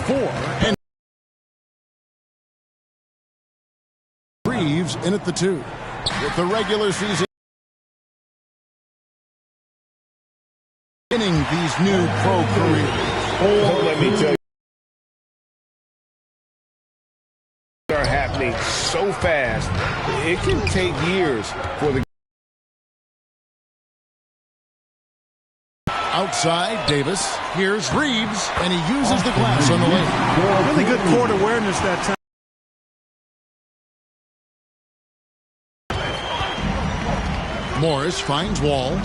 4. And Reeves in at the 2. With the regular season beginning these new pro careers. Oh, let me tell you. Are happening so fast. It can take years for the outside Davis. Here's Reeves, and he uses the glass on the lane. Really good court awareness that time. Morris finds Wall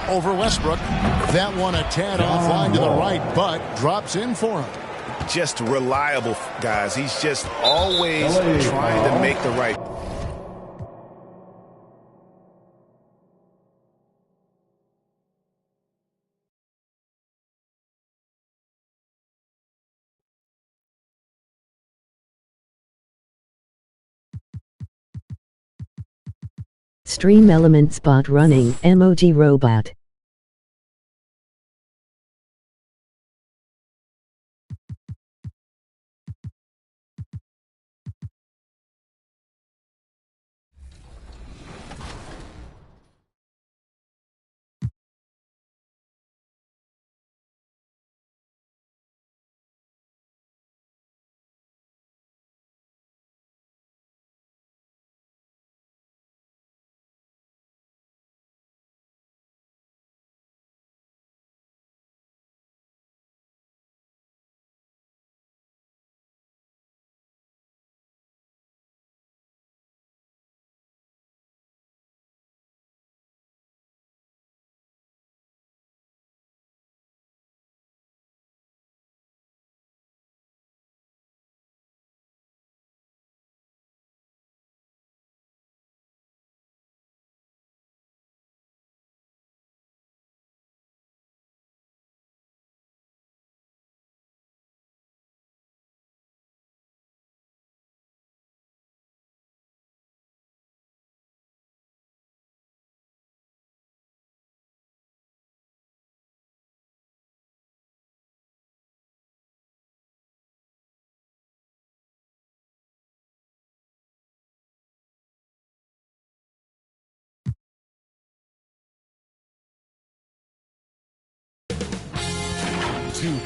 over Westbrook. That one a tad offline to the right, but drops in for him. Just reliable, guys. He's just always trying to make the right. Stream Element Spot Running Emoji Robot.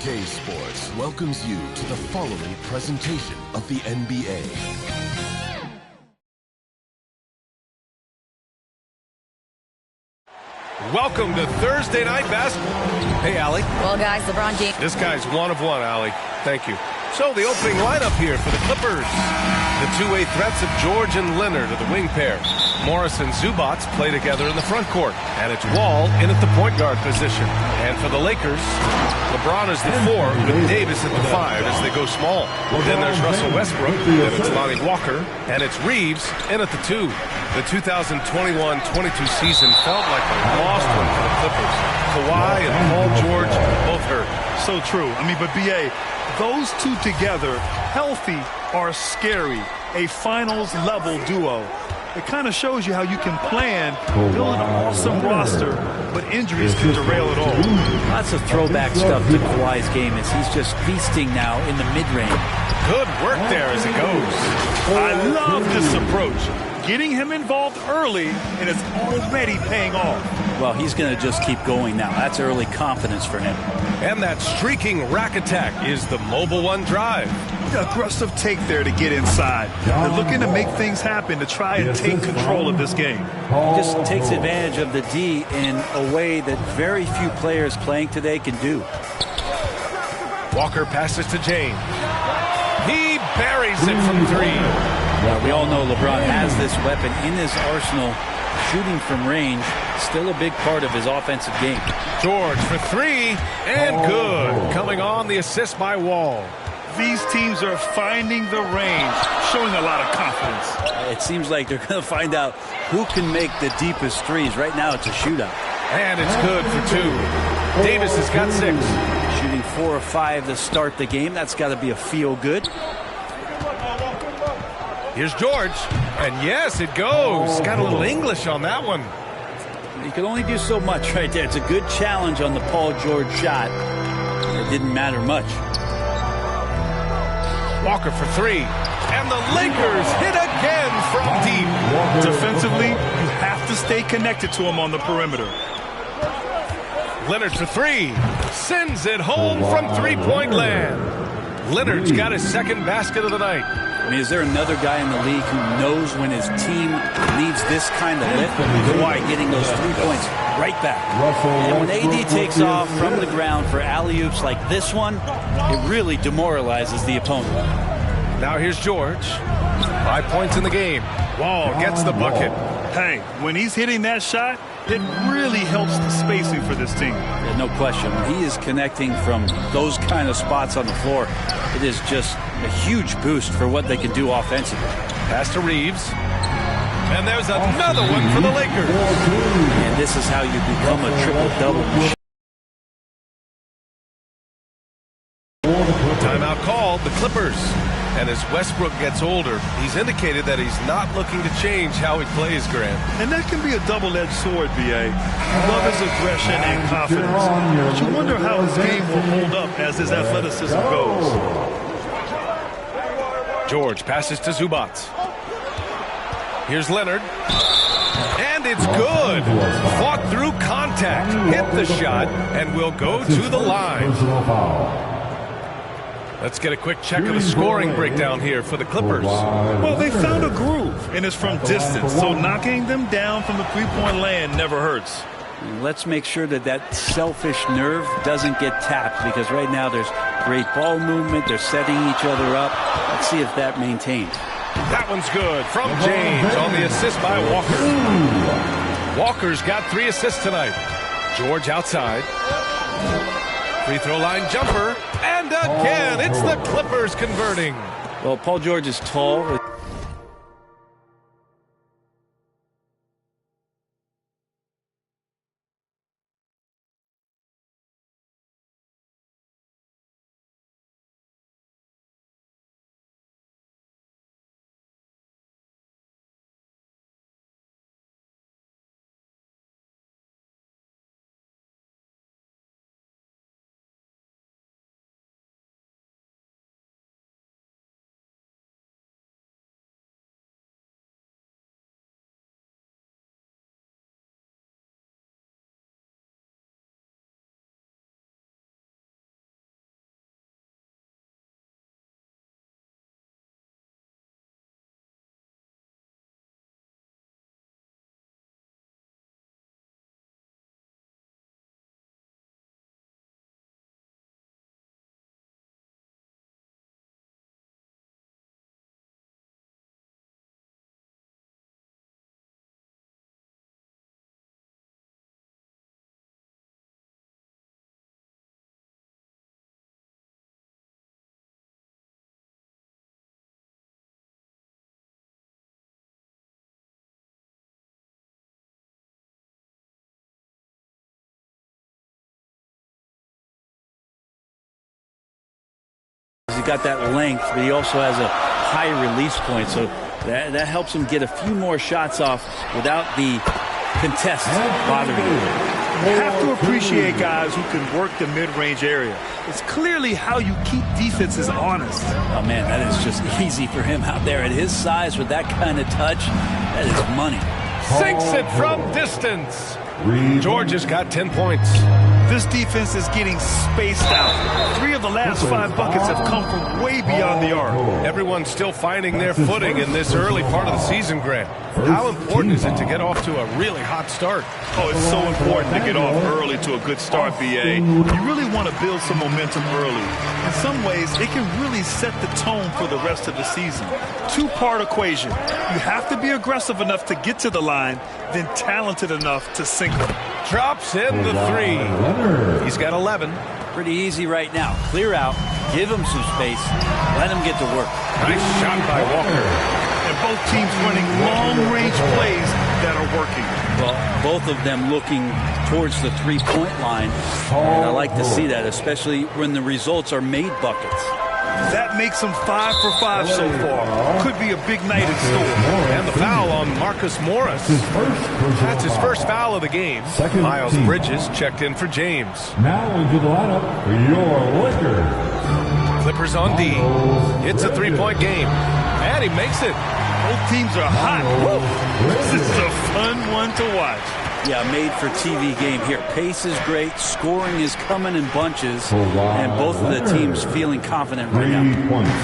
K Sports welcomes you to the following presentation of the NBA. Welcome to Thursday Night Basketball. Hey, Allie. Well, guys, LeBron James. This guy's one of one, Allie. Thank you. So the opening lineup here for the Clippers. The two-way threats of George and Leonard are the wing pair. Morris and Zubac play together in the front court. And it's Wall in at the point guard position. And for the Lakers, LeBron is the 4 with Davis at the 5 as they go small. Then there's Russell Westbrook. Then it's Lonnie Walker. And it's Reeves in at the 2. The 2021-22 season felt like a lost one for the Clippers. Kawhi and Paul George both hurt. So true. I mean, but B.A., those two together, healthy, are scary. A finals-level duo. It kind of shows you how you can plan, build an awesome roster, but injuries can derail it all. Lots of throwback stuff to Kawhi's game as he's just feasting now in the mid-range. Good work there as it goes. I love this approach. Getting him involved early, and it's already paying off. Well, he's going to just keep going now. That's early confidence for him. And that streaking rack attack is the Mobile One drive. Aggressive take there to get inside. They're looking to make things happen to try and take control of this game. He just takes advantage of the D in a way that very few players playing today can do. Walker passes to James. He buries it from 3. Well, we all know LeBron has this weapon in his arsenal. Shooting from range, still a big part of his offensive game. George for 3, and good. Coming on the assist by Wall. These teams are finding the range, showing a lot of confidence. It seems like they're going to find out who can make the deepest threes. Right now, it's a shootout. And it's good for 2. Davis has got 6. Shooting 4 or 5 to start the game. That's got to be a feel-good. Here's George, and yes, it goes. Got a little English on that one. You can only do so much right there. It's a good challenge on the Paul George shot. It didn't matter much. Walker for three. And the Lakers hit again from deep. Defensively, you have to stay connected to him on the perimeter. Leonard for three. Sends it home from three-point land. Leonard's got his second basket of the night. I mean, is there another guy in the league who knows when his team needs this kind of lift? Kawhi getting those 3 points right back. And when AD takes off from the ground for alley-oops like this one, it really demoralizes the opponent. Now here's George. 5 points in the game. Wall gets the bucket. Hey, when he's hitting that shot, it really helps the spacing for this team. Yeah, no question. When he is connecting from those kind of spots on the floor, it is just a huge boost for what they can do offensively. Pass to Reeves. And there's another one for the Lakers. And this is how you become a triple-double. Timeout called, the Clippers. And as Westbrook gets older, he's indicated that he's not looking to change how he plays, Grant. And that can be a double-edged sword, B.A. You love his aggression and confidence, but you wonder how his game will hold up as his athleticism goes. George passes to Zubac. Here's Leonard. And it's good. Fought through contact, hit the shot, and will go to the line. Let's get a quick check of the scoring breakdown here for the Clippers. Well, they found a groove, and it's from distance, so knocking them down from the three-point land never hurts. Let's make sure that that selfish nerve doesn't get tapped, because right now there's great ball movement. They're setting each other up. Let's see if that maintains. That one's good from James on the assist by Walker. Walker's got 3 assists tonight. George outside. Free throw line jumper. And again, it's the Clippers converting. Well, Paul George is tall. He got that length, but he also has a high release point, so that helps him get a few more shots off without the contest bothering him. You have to appreciate guys who can work the mid-range area. It's clearly how you keep defenses honest. Oh, man, that is just easy for him out there. At his size, with that kind of touch, that is money. Sinks it from distance. George has got 10 points. This defense is getting spaced out. 3 of the last 5 buckets have come from way beyond the arc. Everyone's still finding their footing in this early part of the season, Grant. How important is it to get off to a really hot start? Oh, it's so important to get off early to a good start, B.A. You really want to build some momentum early. In some ways, it can really set the tone for the rest of the season. 2-part equation. You have to be aggressive enough to get to the line, then talented enough to sink them. Drops in the 3. He's got 11. Pretty easy right now. Clear out, give him some space, let him get to work. Nice shot by Walker. And both teams running long-range plays that are working. Well, both of them looking towards the three-point line. And I like to see that, especially when the results are made buckets. That makes him 5 for 5 so far. Could be a big night in store. And the foul on Marcus Morris. That's his first foul of the game. Miles Bridges checked in for James. Now into the lineup for your Lakers. Clippers on D. It's a three-point game. And he makes it. Both teams are hot. Woo. This is a fun one to watch. Yeah, made for TV game here. Pace is great. Scoring is coming in bunches. And both of the teams feeling confident right now.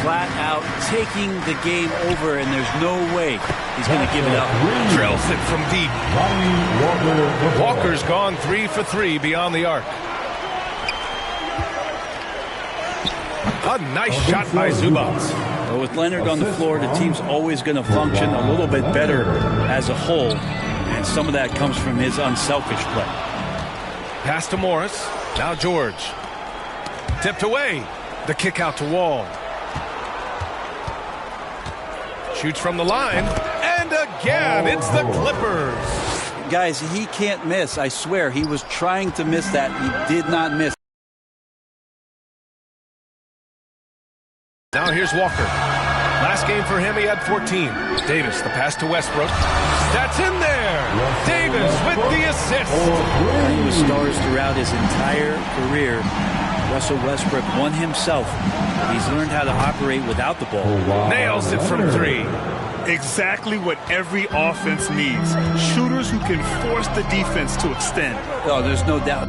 Flat out taking the game over, and there's no way he's going to give it up. Drills it from deep. Walker's gone 3 for 3 beyond the arc. A nice shot by Zubac. Well, with Leonard on the floor, the team's always going to function a little bit better as a whole. And some of that comes from his unselfish play. Pass to Morris. Now George. Tipped away. The kick out to Wall. Shoots from the line. And again, it's the Clippers. Guys, he can't miss. I swear, he was trying to miss that. He did not miss. Now here's Walker. Last game for him, he had 14. Davis, the pass to Westbrook. That's in there. Davis with the assist. Playing with stars throughout his entire career. Russell Westbrook won himself. He's learned how to operate without the ball. Nails it from 3. Exactly what every offense needs. Shooters who can force the defense to extend. Oh, there's no doubt.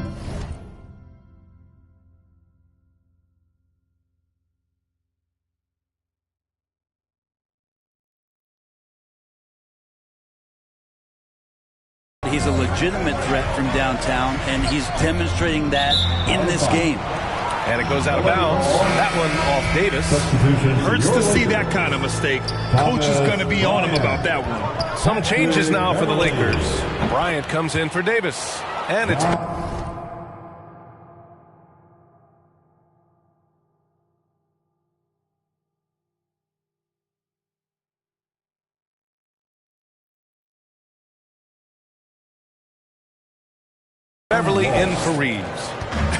He's a legitimate threat from downtown, and he's demonstrating that in this game. And it goes out of bounds. That one off Davis. Hurts to see that kind of mistake. Coach is going to be on him about that one. Some changes now for the Lakers. Bryant comes in for Davis. And it's... Beverly in for Reeves.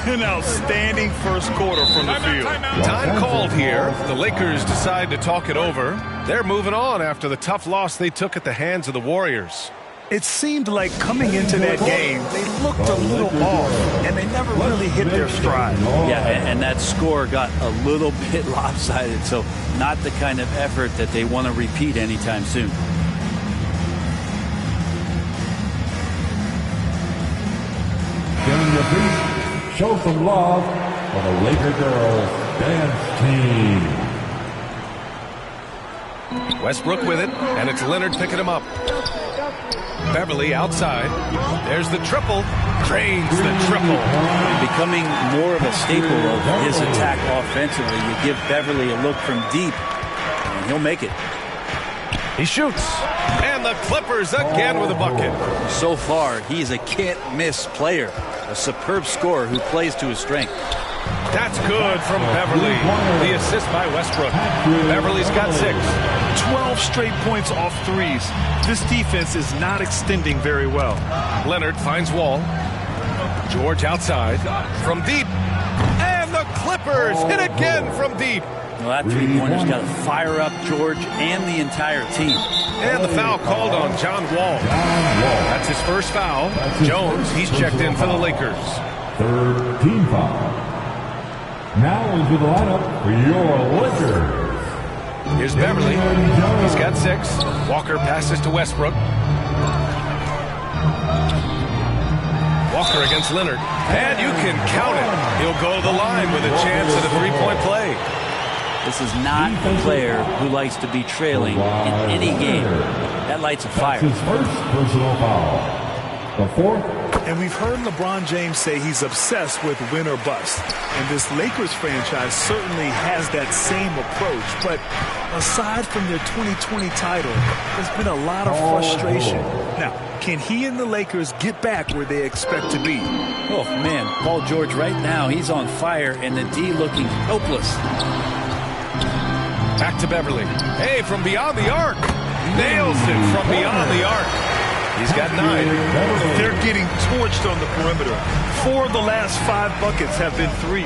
An outstanding first quarter from the field. Time called here. The Lakers decide to talk it over. They're moving on after the tough loss they took at the hands of the Warriors. It seemed like coming into that game, they looked a little off, and they never really hit their stride. Yeah, and that score got a little bit lopsided, so not the kind of effort that they want to repeat anytime soon. Getting your feet, show some love for the Laker girls dance team. Westbrook with it, and it's Leonard picking him up. Beverly outside. There's the triple. Drains the triple. Becoming more of a staple of his attack offensively. You give Beverly a look from deep, and he'll make it. He shoots. And the Clippers again with a bucket. So far, he's a can't-miss player. A superb scorer who plays to his strength. That's good from Beverly. The assist by Westbrook. Beverly's got 6. 12 straight points off threes. This defense is not extending very well. Leonard finds Wall. George outside. From deep. And the Clippers hit again from deep. Well, that three-pointer's got to fire up George and the entire team. And the foul called on John Wall. That's his first foul. Jones, he's checked in for the Lakers. Third team foul. Now into the lineup for your Lakers. Here's Beverly. He's got 6. Walker passes to Westbrook. Walker against Leonard. And you can count it. He'll go to the line with a chance at a three-point play. This is not a player who likes to be trailing in any game. That lights a fire. His first personal foul. The fourth. And we've heard LeBron James say he's obsessed with win or bust. And this Lakers franchise certainly has that same approach. But aside from their 2020 title, there's been a lot of frustration. Now, can he and the Lakers get back where they expect to be? Oh, man, Paul George right now, he's on fire, and the D looking helpless. Back to Beverly. Hey, from beyond the arc. Nails it from beyond the arc. He's got 9. They're getting torched on the perimeter. 4 of the last 5 buckets have been threes.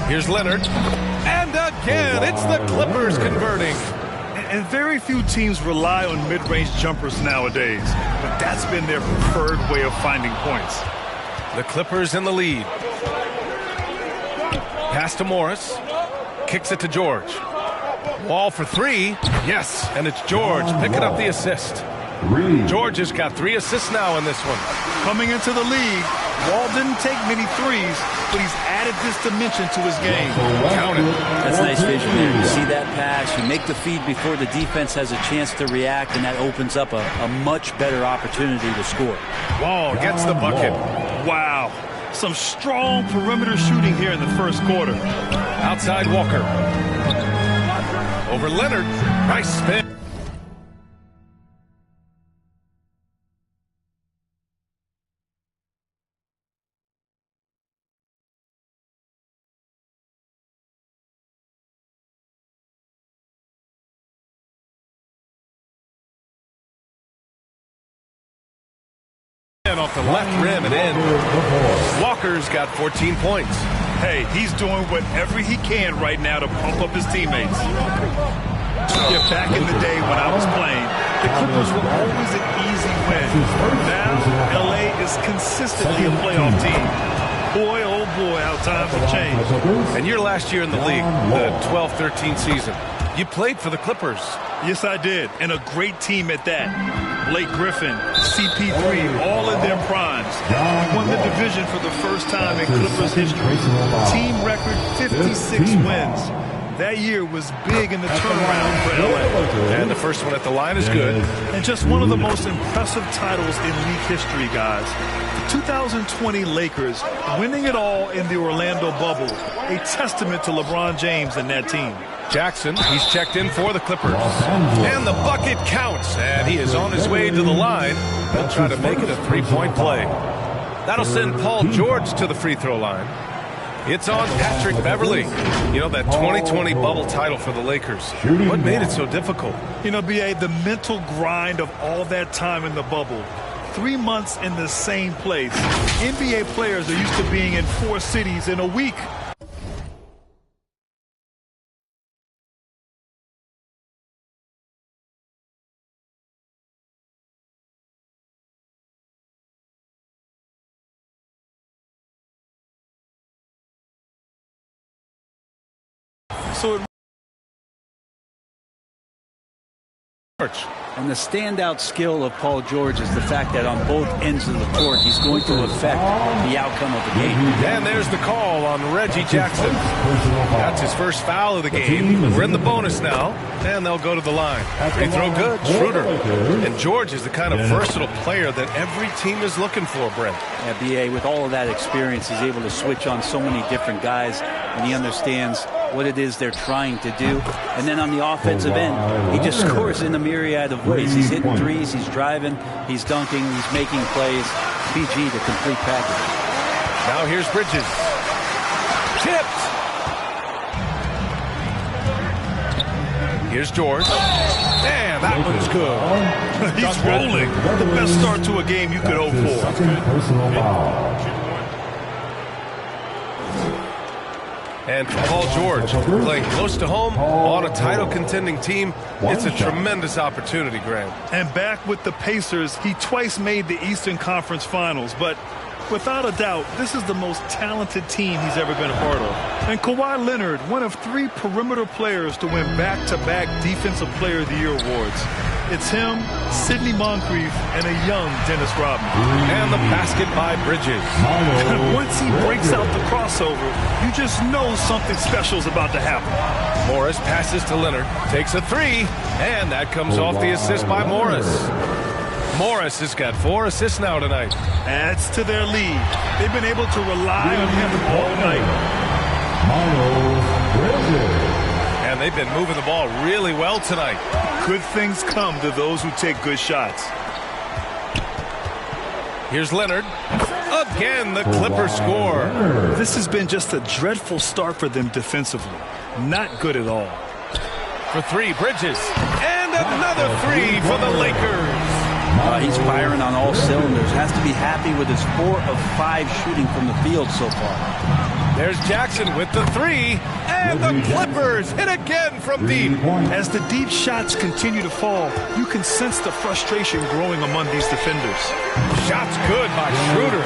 Here's Leonard. And again, it's the Clippers converting. And very few teams rely on mid-range jumpers nowadays. But that's been their preferred way of finding points. The Clippers in the lead. Pass to Morris. Kicks it to George. Wall for three. Yes, and it's George picking up the assist. George has got 3 assists now in this one. Coming into the league, Wall didn't take many threes, but he's added this dimension to his game. Count it. That's nice vision there. You see that pass, you make the feed before the defense has a chance to react, and that opens up a much better opportunity to score. Wall gets the bucket. Wow. Some strong perimeter shooting here in the first quarter. Outside Walker. Over Leonard. Nice spin. Off the left rim and in. Walker's got 14 points. Hey, he's doing whatever he can right now to pump up his teammates. Yeah, back in the day when I was playing, the Clippers were always an easy win. Now, LA is consistently a playoff team. Boy, oh boy, how times have changed. And your last year in the league, the 12-13 season, you played for the Clippers. Yes, I did, and a great team at that. Blake Griffin, CP3, all in their primes. Won the division for the first time in Clippers history. Team record 56 wins. That year was big in the turnaround for LA. And the first one at the line is good. And just one of the most impressive titles in league history, guys. The 2020 Lakers winning it all in the Orlando bubble. A testament to LeBron James and that team. Jackson, he's checked in for the Clippers. And the bucket counts. And he is on his way to the line. He'll try to make it a three-point play. That'll send Paul George to the free throw line. It's on Patrick Beverley. You know, that 2020 bubble title for the Lakers. What made it so difficult? You know, B.A., the mental grind of all that time in the bubble. 3 months in the same place. NBA players are used to being in 4 cities in a week. And the standout skill of Paul George is the fact that on both ends of the court, he's going to affect the outcome of the game. And there's the call on Reggie Jackson. That's his first foul of the game. We're in the bonus now, and they'll go to the line. Free throw good, Schroeder. And George is the kind of versatile player that every team is looking for, Brent. Yeah, B.A., with all of that experience, he's able to switch on so many different guys, and he understands what it is they're trying to do. And then on the offensive end, he just scores in a myriad of ways. He's hitting threes, he's driving, he's dunking, he's making plays. PG, the complete package. Now here's Bridges. Tipped. Here's George. Damn, that one's good. He's rolling. The best start to a game you could hope for. And Paul George playing close to home on a title contending team. It's a tremendous opportunity, Graham. And back with the Pacers, he twice made the Eastern Conference Finals, but without a doubt, this is the most talented team he's ever been a part of. And Kawhi Leonard, one of 3 perimeter players to win back-to-back Defensive Player of the Year awards. It's him, Sidney Moncrief, and a young Dennis Rodman. And the basket by Bridges. Once he breaks out the crossover, you just know something special is about to happen. Morris passes to Leonard, takes a 3, and that comes off the assist by Morris. Morris has got 4 assists now tonight. Adds to their lead. They've been able to rely on him all night. And they've been moving the ball really well tonight. Good things come to those who take good shots. Here's Leonard. Again, the Clippers score. This has been just a dreadful start for them defensively. Not good at all. For 3, Bridges. And another 3 for the Lakers. He's firing on all cylinders. Has to be happy with his 4 of 5 shooting from the field so far. There's Jackson with the three, and the Clippers hit again from deep. As the deep shots continue to fall, you can sense the frustration growing among these defenders. Shots good by Schroeder.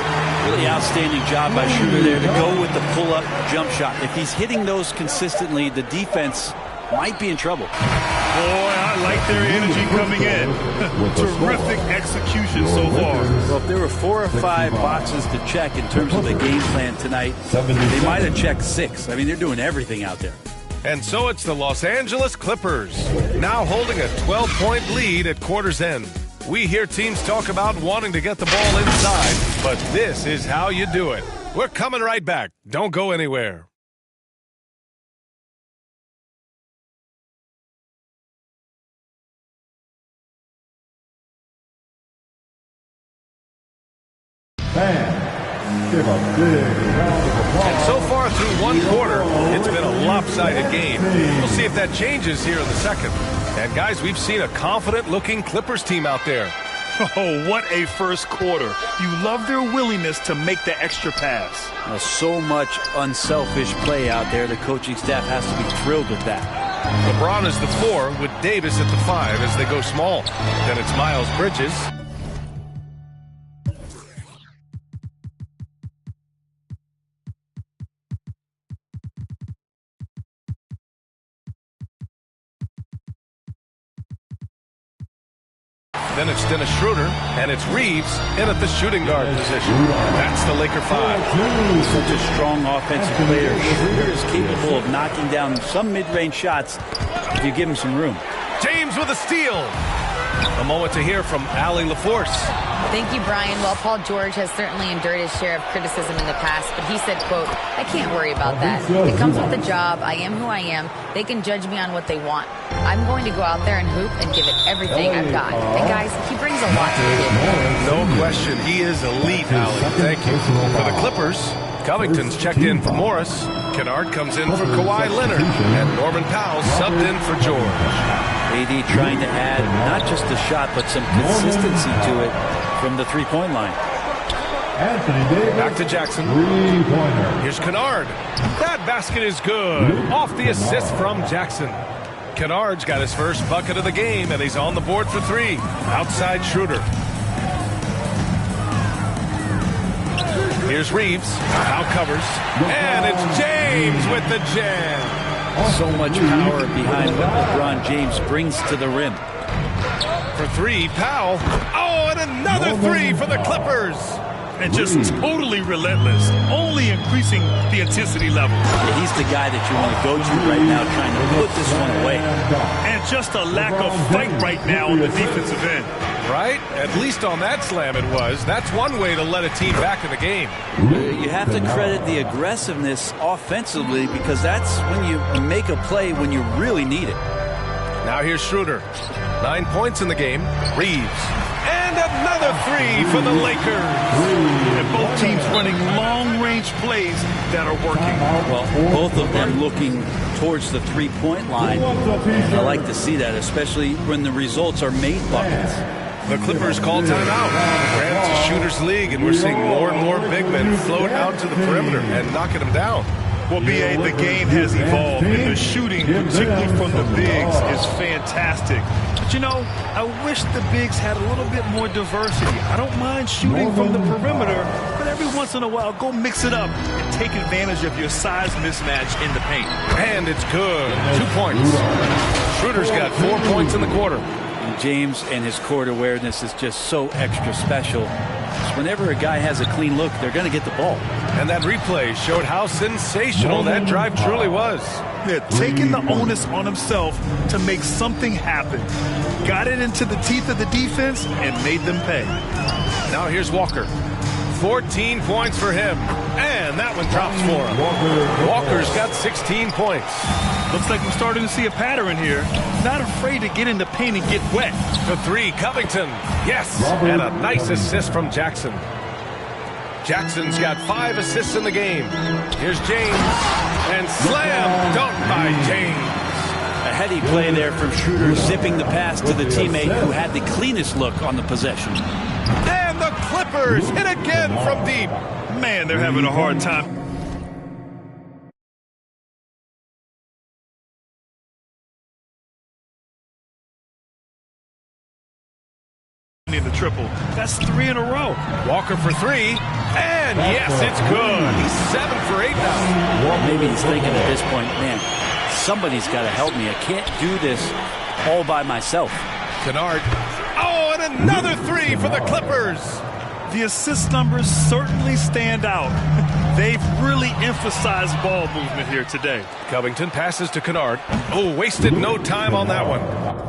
Really outstanding job by Schroeder there to go with the pull-up jump shot. If he's hitting those consistently, the defense might be in trouble. Boy, I like their energy coming in. Terrific execution so far. Well, if there were 4 or 5 boxes to check in terms of the game plan tonight, they might have checked 6. I mean, they're doing everything out there. And so it's the Los Angeles Clippers, now holding a 12-point lead at quarter's end. We hear teams talk about wanting to get the ball inside, but this is how you do it. We're coming right back. Don't go anywhere. Give a big round of applause. And so far through one quarter, it's been a lopsided game. We'll see if that changes here in the second. And guys, we've seen a confident-looking Clippers team out there. Oh, what a first quarter. You love their willingness to make the extra pass. Well, so much unselfish play out there. The coaching staff has to be thrilled with that. LeBron is the 4 with Davis at the 5 as they go small. Then it's Miles Bridges. Then it's Dennis Schroeder, and it's Reeves in at the shooting guard position. That's the Laker 5. Such a strong offensive player. Schroeder is capable of knocking down some mid-range shots if you give him some room. James with a steal. A moment to hear from Allie LaForce. Thank you, Brian. Well, Paul George has certainly endured his share of criticism in the past, but he said, quote, "I can't worry about that. It comes with the job. I am who I am. They can judge me on what they want. I'm going to go out there and hoop and give it everything I've got." And guys, he brings a lot to the table. No question. He is elite, Allie. Thank you. For the Clippers, Covington's checked in for Morris. Kennard comes in for Kawhi Leonard. And Norman Powell subbed in for George. AD trying to add not just a shot, but some consistency to it from the three-point line. Anthony Davis. Back to Jackson. Three-pointer. Here's Kennard. That basket is good. Off the assist from Jackson. Kennard's got his first bucket of the game, and he's on the board for 3. Outside Schroeder. Here's Reeves. Now covers. And it's James with the jam. So much power behind what LeBron James brings to the rim. For 3, Powell. Oh, and another 3 for the Clippers. And just totally relentless, only increasing the intensity level. Yeah, he's the guy that you want to go to right now, trying to put this one away. And just a lack of fight right now on the defensive end. Right? At least on that slam it was. That's one way to let a team back in the game. You have to credit the aggressiveness offensively, because that's when you make a play when you really need it. Now here's Schroeder. 9 points in the game. Reeves. And another 3 for the Lakers. And both teams running long-range plays that are working. Well, both of them looking towards the three-point line. I like to see that, especially when the results are made buckets. The Clippers call timeout. It's a shooter's league, and we're seeing more and more big men float out to the perimeter and knocking them down. Well, B.A., the game has evolved, and the shooting, particularly from the bigs, is fantastic. But, you know, I wish the bigs had a little bit more diversity. I don't mind shooting from the perimeter, but every once in a while, go mix it up and take advantage of your size mismatch in the paint. And it's good. 2 points. Schroeder's got 4 points in the quarter. And James and his court awareness is just so extra special. Whenever a guy has a clean look, they're going to get the ball. And that replay showed how sensational that drive truly was. Yeah, taking the onus on himself to make something happen. Got it into the teeth of the defense and made them pay. Now here's Walker. 14 points for him. And that one drops for him. Walker's got 16 points. Looks like we're starting to see a pattern here. Not afraid to get in the paint and get wet. The 3, Covington. Yes, and a nice assist from Jackson. Jackson's got 5 assists in the game. Here's James. And slam dunk by James. A heady play there from Schroeder, zipping the pass to the teammate who had the cleanest look on the possession. And the Clippers hit again from deep. Man, they're having a hard time. the triple. That's 3 in a row. Walker for 3. And yes, it's good. He's 7 for 8 now. Maybe he's thinking at this point, man, somebody's got to help me. I can't do this all by myself. Kennard. Oh, and another 3 for the Clippers. The assist numbers certainly stand out. They've really emphasized ball movement here today. Covington passes to Kennard. Oh, wasted no time on that one.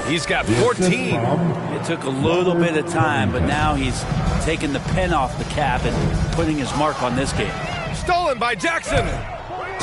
He's got 14. It took a little bit of time, but now he's taking the pen off the cap and putting his mark on this game. Stolen by Jackson.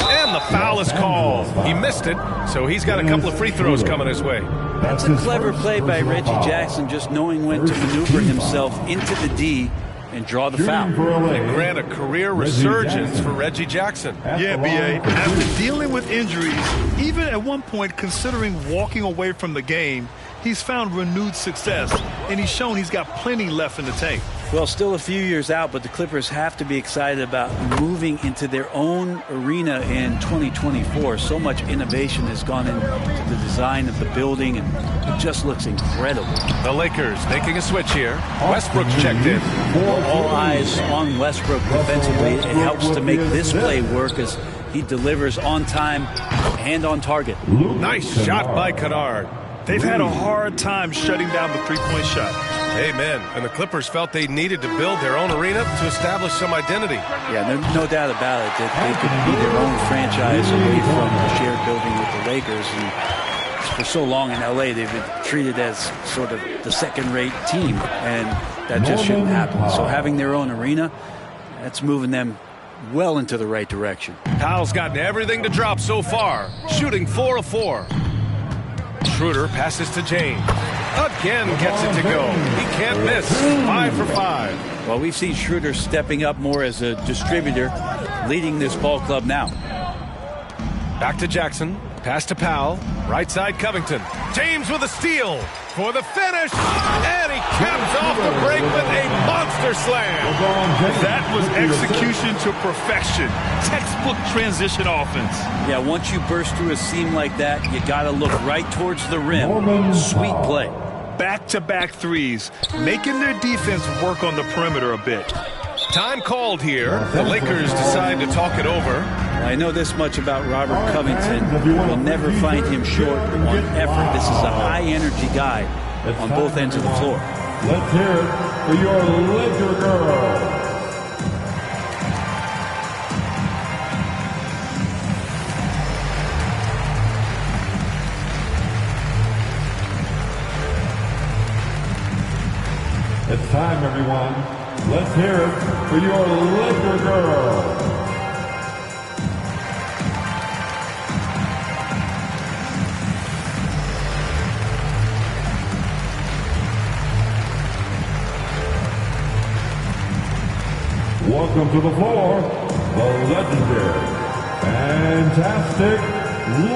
And the foul is called. He missed it, so he's got a couple of free throws coming his way. That's a clever play by Reggie Jackson, just knowing when to maneuver himself into the D and draw the foul. And grant a career resurgence for Reggie Jackson. Yeah, B.A. After dealing with injuries, even at one point considering walking away from the game, he's found renewed success, and he's shown he's got plenty left in the tank. Well, still a few years out, but the Clippers have to be excited about moving into their own arena in 2024. So much innovation has gone into the design of the building, and it just looks incredible. The Lakers making a switch here. Westbrook's checked in. All eyes on Westbrook defensively. It helps to make this play work as he delivers on time and on target. Nice shot by Kennard. They've had a hard time shutting down the three-point shot. Amen. And the Clippers felt they needed to build their own arena to establish some identity. Yeah, no doubt about it that they could be their own franchise away from the shared building with the Lakers. And for so long in L.A., they've been treated as sort of the second-rate team, and that just shouldn't happen. So having their own arena, that's moving them well into the right direction. Powell's gotten everything to drop so far, shooting 4 of 4. Schroeder passes to James. Again gets it to go. He can't miss. 5 for 5. Well, we've seen Schroeder stepping up more as a distributor, leading this ball club now. Back to Jackson. Pass to Powell. Right side Covington. James with a steal for the finish. And he caps off the break with a monster slam. That was execution to perfection. Textbook transition offense. Yeah, once you burst through a seam like that, you got to look right towards the rim. Sweet play. Back-to-back threes, making their defense work on the perimeter a bit. Time called here. The Lakers decide to talk it over. I know this much about Robert Covington. You'll never find him short on effort. This is a high-energy guy on both ends of the floor. Let's hear it for your Laker girl. It's time, everyone. Let's hear it for your Laker girl. Welcome to the floor, the legendary, fantastic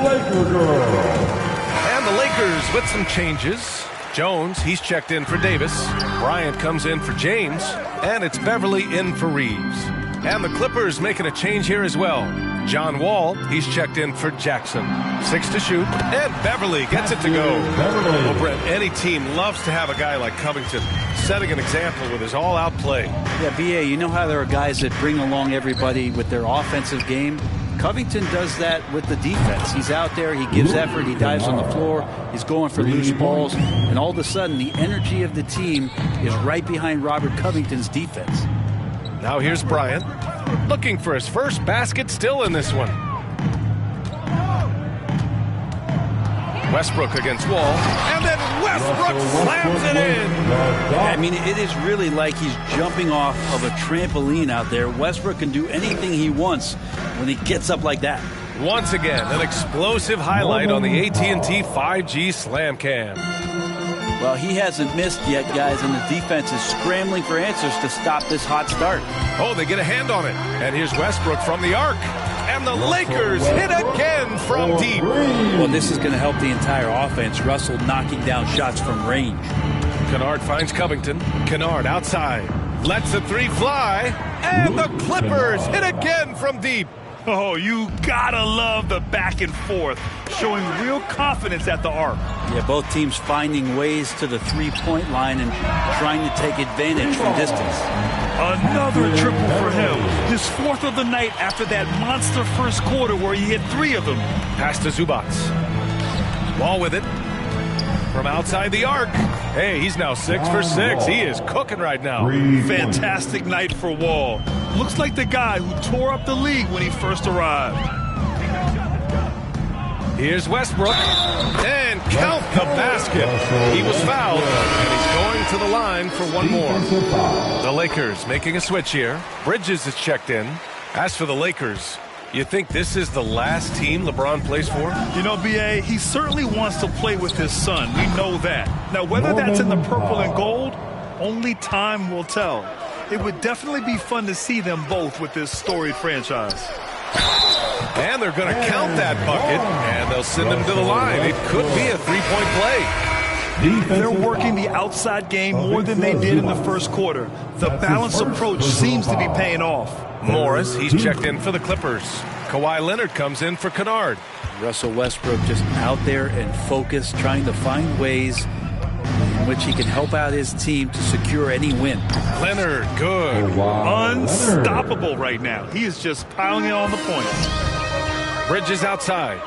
Laker girl. And the Lakers with some changes. Jones, he's checked in for Davis. Bryant comes in for James. And it's Beverly in for Reeves. And the Clippers making a change here as well. John Wall, he's checked in for Jackson. 6 to shoot. And Beverly gets it to go. Well, Brent, any team loves to have a guy like Covington setting an example with his all-out play. Yeah, B.A., you know how there are guys that bring along everybody with their offensive game? Covington does that with the defense. He's out there, he gives effort, he dives on the floor, he's going for loose balls, and all of a sudden the energy of the team is right behind Robert Covington's defense. Now here's Bryant, looking for his first basket, still in this one. Westbrook against Wall, and then Westbrook slams it in. I mean, it is really like he's jumping off of a trampoline out there. Westbrook can do anything he wants when he gets up like that. Once again, an explosive highlight on the AT&T 5G Slam Cam. Well, he hasn't missed yet, guys, and the defense is scrambling for answers to stop this hot start. Oh, they get a hand on it. And here's Westbrook from the arc. And the Lakers hit again from deep. Well, this is going to help the entire offense. Russell knocking down shots from range. Kennard finds Covington. Kennard outside. Lets the three fly. And the Clippers hit again from deep. Oh, you gotta love the back and forth, showing real confidence at the arc. Yeah, both teams finding ways to the three-point line and trying to take advantage from distance. Another triple for him. His fourth of the night after that monster first quarter where he hit 3 of them. Pass to Zubac. Wall with it. From outside the arc. Hey, he's now 6 for 6. He is cooking right now. Fantastic night for Wall. Looks like the guy who tore up the league when he first arrived. Here's Westbrook. And count the basket. He was fouled, and he's going to the line for one more. The Lakers making a switch here. Bridges is checked in. As for the Lakers, you think this is the last team LeBron plays for? You know, B.A., he certainly wants to play with his son. We know that. Now, whether that's in the purple and gold, only time will tell. It would definitely be fun to see them both with this storied franchise. And they're going to count that bucket, and they'll send him to the line. It could be a three-point play. They're working the outside game more than they did in the first quarter. The balanced approach seems to be paying off. Morris, he's checked in for the Clippers. Kawhi Leonard comes in for Kennard. Russell Westbrook just out there and focused, trying to find ways in which he can help out his team to secure any win. Leonard, good. Unstoppable right now. He is just piling it on the points. Bridges outside.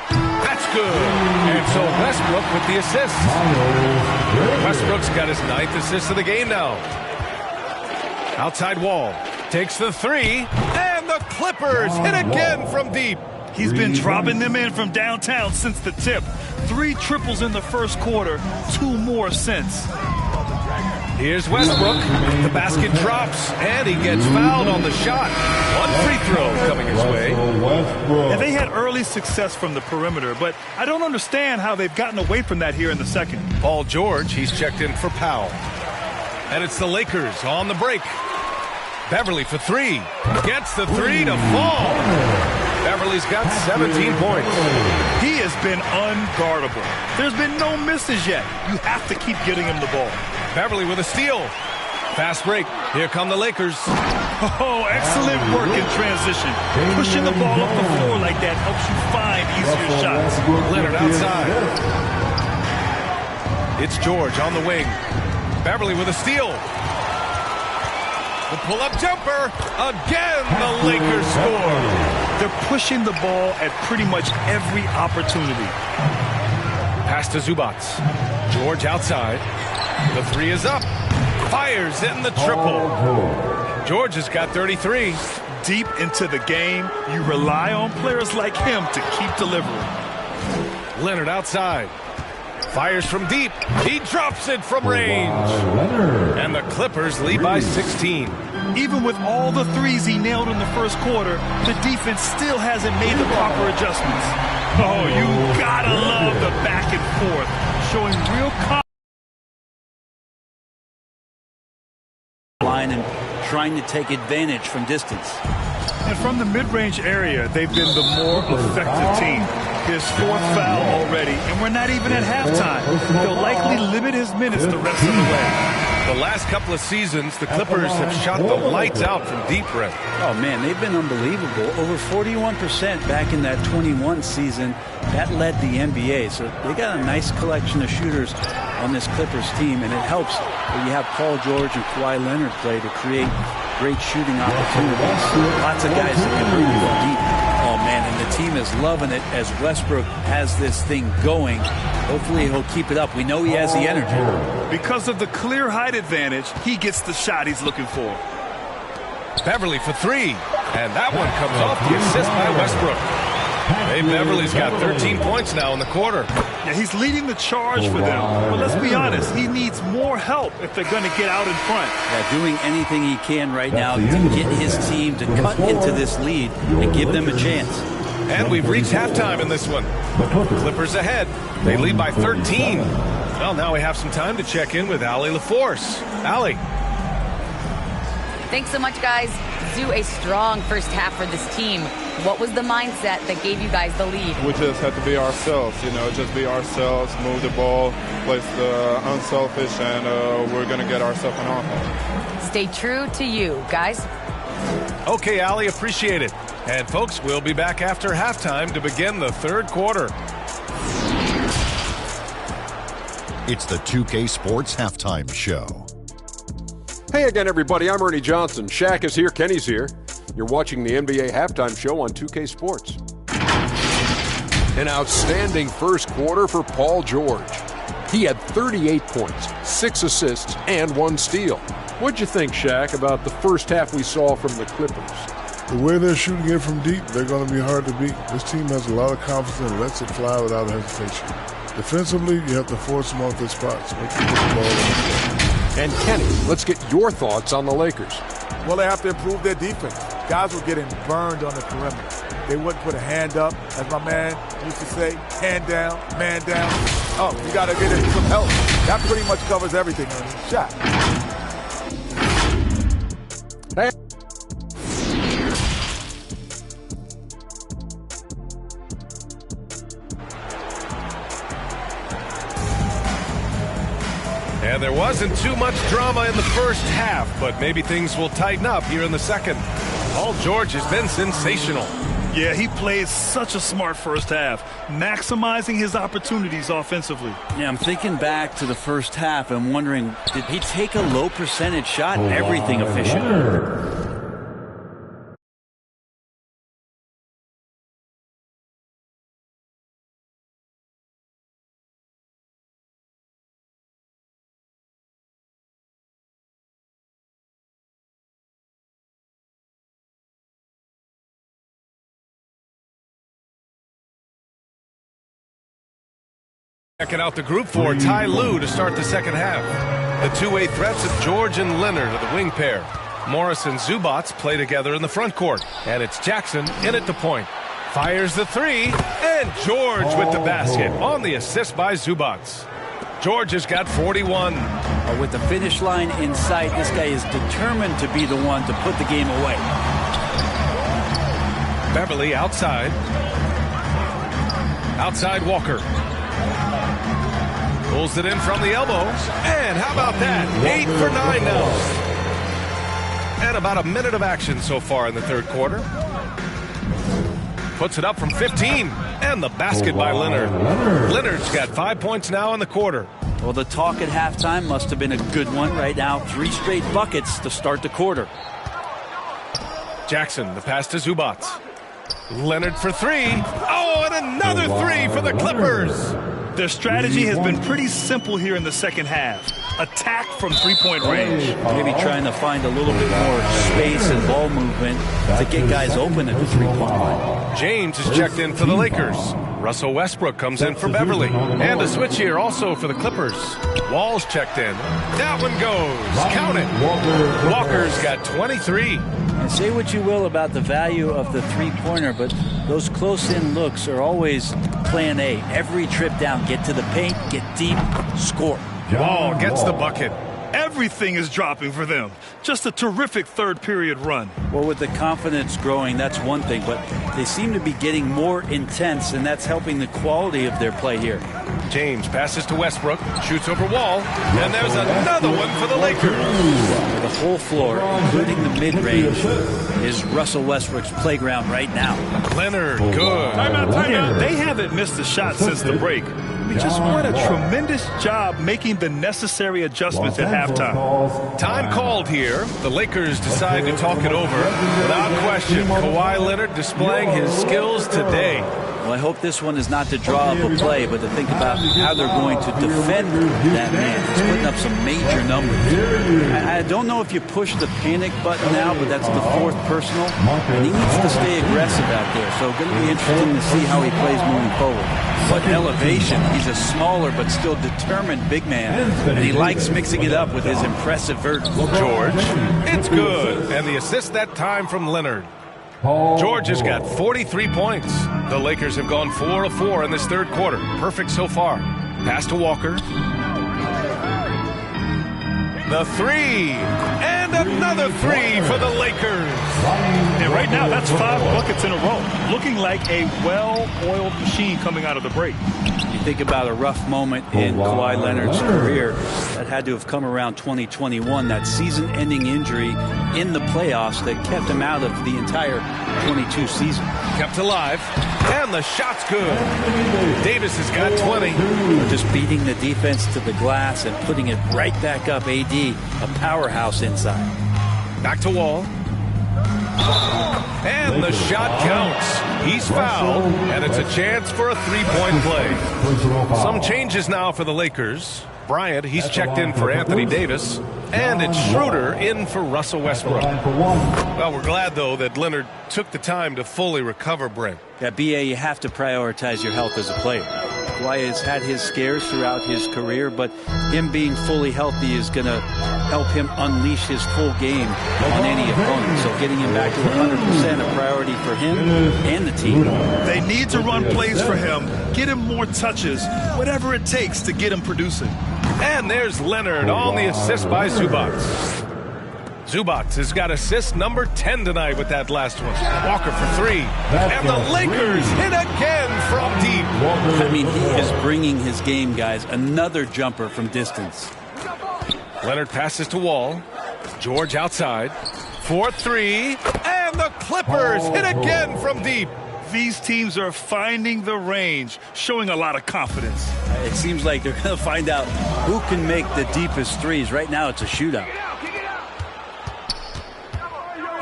That's good. And so Westbrook with the assist. Westbrook's got his 9th assist of the game now. Outside Wall. Takes the three. And the Clippers hit again from deep. He's been dropping them in from downtown since the tip. 3 triples in the first quarter, 2 more since. Here's Westbrook. The basket drops, and he gets fouled on the shot. One free throw coming his way. And they had early success from the perimeter, but I don't understand how they've gotten away from that here in the second. Paul George, he's checked in for Powell. And it's the Lakers on the break. Beverly for 3. Gets the 3 to fall. Beverly's got 17 points. He has been unguardable. There's been no misses yet. You have to keep getting him the ball. Beverly with a steal. Fast break. Here come the Lakers. Oh, excellent work in transition. Pushing the ball up the floor like that helps you find easier shots. Leonard outside. It's George on the wing. Beverly with a steal. The pull-up jumper. Again, the Lakers score. They're pushing the ball at pretty much every opportunity. Pass to Zubac. George outside. The 3 is up. Fires in the triple. George has got 33. Deep into the game, you rely on players like him to keep delivering. Leonard outside. Fires from deep. He drops it from range. And the Clippers lead by 16. Even with all the threes he nailed in the first quarter, the defense still hasn't made the proper adjustments. Oh, you gotta love the back and forth, showing real confidence. Line and trying to take advantage from distance. And from the mid-range area, they've been the more effective team. His 4th foul already, and we're not even at halftime. He'll likely limit his minutes the rest of the way. The last couple of seasons, the Clippers have shot the lights out from deep red. Oh, man, they've been unbelievable. Over 41% back in that 21 season. That led the NBA. So they got a nice collection of shooters on this Clippers team, and it helps when you have Paul George and Kawhi Leonard play to create great shooting opportunities. Lots of guys that can move from deep. Oh, man, and the team is loving it as Westbrook has this thing going. Hopefully he'll keep it up. We know he has the energy. Because of the clear height advantage, he gets the shot he's looking for. Beverly for 3. And that one comes off the assist by Westbrook. Hey, Beverly's got 13 points now in the quarter. Yeah, he's leading the charge for them. But let's be honest, he needs more help if they're going to get out in front. Yeah, doing anything he can right now to get his team to cut into this lead and give them a chance. And we've reached halftime in this one. Clippers ahead. They lead by 13. Well, now we have some time to check in with Allie LaForce. Allie. Thanks so much, guys. Zoo, a strong first half for this team. What was the mindset that gave you guys the lead? We just have to be ourselves, just be ourselves, move the ball, play unselfish, and we're going to get ourselves an offense. Stay true to you, guys. Okay, Allie, appreciate it. And folks, we'll be back after halftime to begin the third quarter. It's the 2K Sports Halftime Show. Hey again, everybody. I'm Ernie Johnson. Shaq is here. Kenny's here. You're watching the NBA Halftime Show on 2K Sports. An outstanding first quarter for Paul George. He had 38 points, 6 assists, and 1 steal. What'd you think, Shaq, about the first half we saw from the Clippers? The way they're shooting it from deep, they're going to be hard to beat. This team has a lot of confidence and lets it fly without hesitation. Defensively, you have to force them off their spots. Make them put the ball in. And Kenny, let's get your thoughts on the Lakers. Well, they have to improve their defense. Guys were getting burned on the perimeter. They wouldn't put a hand up, as my man used to say, hand down, man down. Oh, you got to get in some help. That pretty much covers everything on the shot. Hey. And there wasn't too much drama in the first half, but maybe things will tighten up here in the second. Paul George has been sensational. Yeah, he played such a smart first half, maximizing his opportunities offensively. Yeah, I'm thinking back to the first half and wondering, did he take a low percentage shot? Everything efficient. Checking out the group for Ty Lue to start the second half. The two-way threats of George and Leonard are the wing pair. Morris and Zubac play together in the front court. And it's Jackson in at the point. Fires the three, and George with the basket on the assist by Zubac. George has got 41. With the finish line in sight, this guy is determined to be the one to put the game away. Beverly outside. Outside Walker. Pulls it in from the elbow. And how about that? 8 for 9 now. And about a minute of action so far in the third quarter. Puts it up from 15. And the basket by Leonard. Leonard's got 5 points now in the quarter. Well, the talk at halftime must have been a good one. Right now, 3 straight buckets to start the quarter. Jackson, the pass to Zubac. Leonard for 3. Oh, and another 3 for the Clippers. Their strategy has been pretty simple here in the second half. Attack from three-point range. Maybe trying to find a little bit more space and ball movement to get guys open at the three-point line. James is checked in for the Lakers. Russell Westbrook comes in for Beverly. And a switch here also for the Clippers. Wall's checked in. That one goes. Count it. Walker's got 23. And say what you will about the value of the three-pointer, but those close-in looks are always plan A. Every trip down, get to the paint, get deep, score. Wall gets the bucket. Everything is dropping for them. Just a terrific third-period run. Well, with the confidence growing, that's one thing, but they seem to be getting more intense, and that's helping the quality of their play here. James passes to Westbrook, shoots over Wall, and there's another one for the Lakers. The whole floor, including the mid-range, is Russell Westbrook's playground right now. Leonard, good. Timeout. They haven't missed a shot since the break. He just won a tremendous job making the necessary adjustments at halftime. Time called here. The Lakers decide to talk it over. Without question, Kawhi Leonard displaying his skills today. Well, I hope this one is not to draw up a play, but to think about how they're going to defend that man. He's putting up some major numbers. I don't know if you push the panic button now, but that's the 4th personal. And he needs to stay aggressive out there. So going to be interesting to see how he plays moving forward. What elevation. He's a smaller but still determined big man. And he likes mixing it up with his impressive vertical. George, it's good. And the assist that time from Leonard. George has got 43 points. The Lakers have gone 4 of 4 in this third quarter. Perfect so far. Pass to Walker. The 3. And another 3 for the Lakers. And right now, that's 5 buckets in a row. Looking like a well-oiled machine coming out of the break. You think about a rough moment in Kawhi Leonard's career that had to have come around 2021, that season-ending injury in the playoffs that kept him out of the entire 22 season. Kept alive, and the shot's good. Davis has got 20. Just beating the defense to the glass and putting it right back up. AD, a powerhouse inside. Back to Wall. And the shot counts. He's fouled, and it's a chance for a three-point play. Some changes now for the Lakers. Bryant, he's checked in for Anthony Davis. And it's Schroeder in for Russell Westbrook. Well, we're glad, though, that Leonard took the time to fully recover, Brent. Yeah, B.A., you have to prioritize your health as a player. Kawhi has had his scares throughout his career, but him being fully healthy is going to help him unleash his full game on any opponent. So getting him back to 100% a priority for him and the team. They need to run plays for him, get him more touches, whatever it takes to get him producing. And there's Leonard on the assist by Zubac. Zubac has got assist number 10 tonight with that last one. Walker for 3. And the Lakers hit again from deep. I mean, he is bringing his game, guys. Another jumper from distance. Leonard passes to Wall. George outside. 4-3. And the Clippers hit again from deep. These teams are finding the range, showing a lot of confidence. It seems like they're going to find out who can make the deepest threes. Right now, it's a shootout.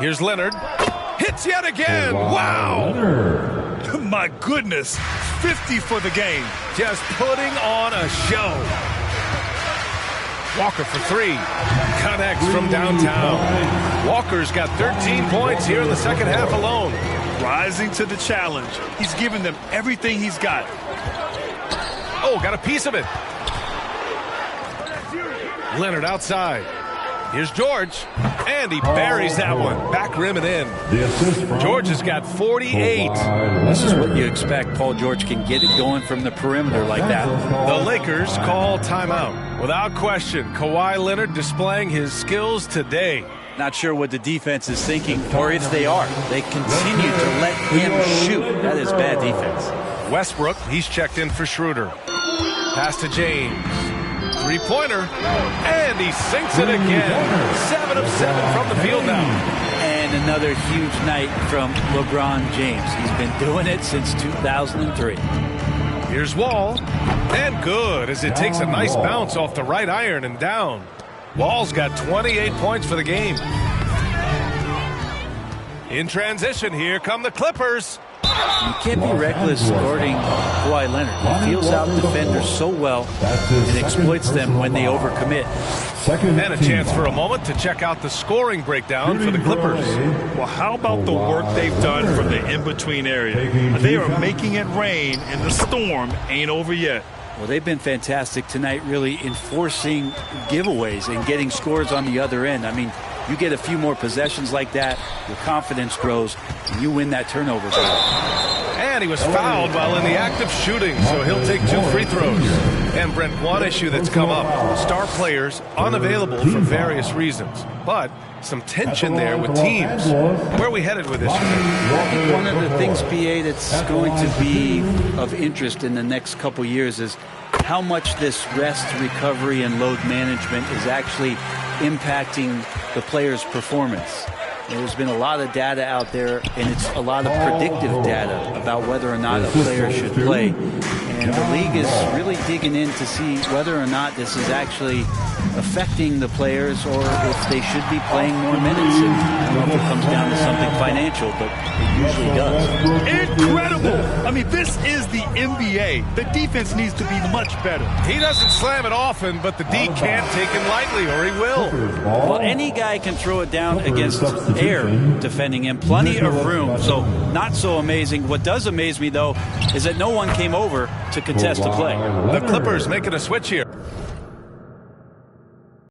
Here's Leonard. Hits yet again. Wow. My goodness. 50 for the game. Just putting on a show. Walker for 3. Connects from downtown. Walker's got 13 points here in the second half alone. Rising to the challenge. He's given them everything he's got. Oh, got a piece of it. Leonard outside. Here's George. And he buries that one. Back rim and in. George has got 48. This is what you expect. Paul George can get it going from the perimeter like that. The Lakers call timeout. Without question, Kawhi Leonard displaying his skills today. Not sure what the defense is thinking, or if they are. They continue to let him shoot. That is bad defense. Westbrook, he's checked in for Schroeder. Pass to James. Three-pointer, and he sinks it again. 7 of 7 from the field now. And another huge night from LeBron James. He's been doing it since 2003. Here's Wall, and good as it takes a nice bounce off the right iron and down. Wall's got 28 points for the game. In transition, here come the Clippers. You can't be reckless guarding Kawhi Leonard. He feels out defenders so well and exploits them when they overcommit. And a chance for a moment to check out the scoring breakdown for the Clippers. Well, how about the work they've done from the in-between area? They are making it rain, and the storm ain't over yet. Well, they've been fantastic tonight, really enforcing giveaways and getting scores on the other end. I mean, you get a few more possessions like that, your confidence grows, and you win that turnover battle. And he was fouled while in the act of shooting, so he'll take 2 free throws. And Brent, one issue that's come up, star players unavailable for various reasons, but some tension there with teams. Where are we headed with this? I think one of the things, BA, that's going to be of interest in the next couple years is how much this rest, recovery, and load management is actually impacting the player's performance. There's been a lot of data out there, and it's a lot of predictive data about whether or not a player should play. And the league is really digging in to see whether or not this is actually affecting the players or if they should be playing more minutes. And I don't know if it comes down to something financial, but it usually does. Incredible! I mean, this is the NBA. The defense needs to be much better. He doesn't slam it often, but the D can't take him lightly, or he will. Well, any guy can throw it down against air defending him. Plenty of room, so not so amazing. What does amaze me, though, is that no one came over to contest the play. The Clippers making a switch here.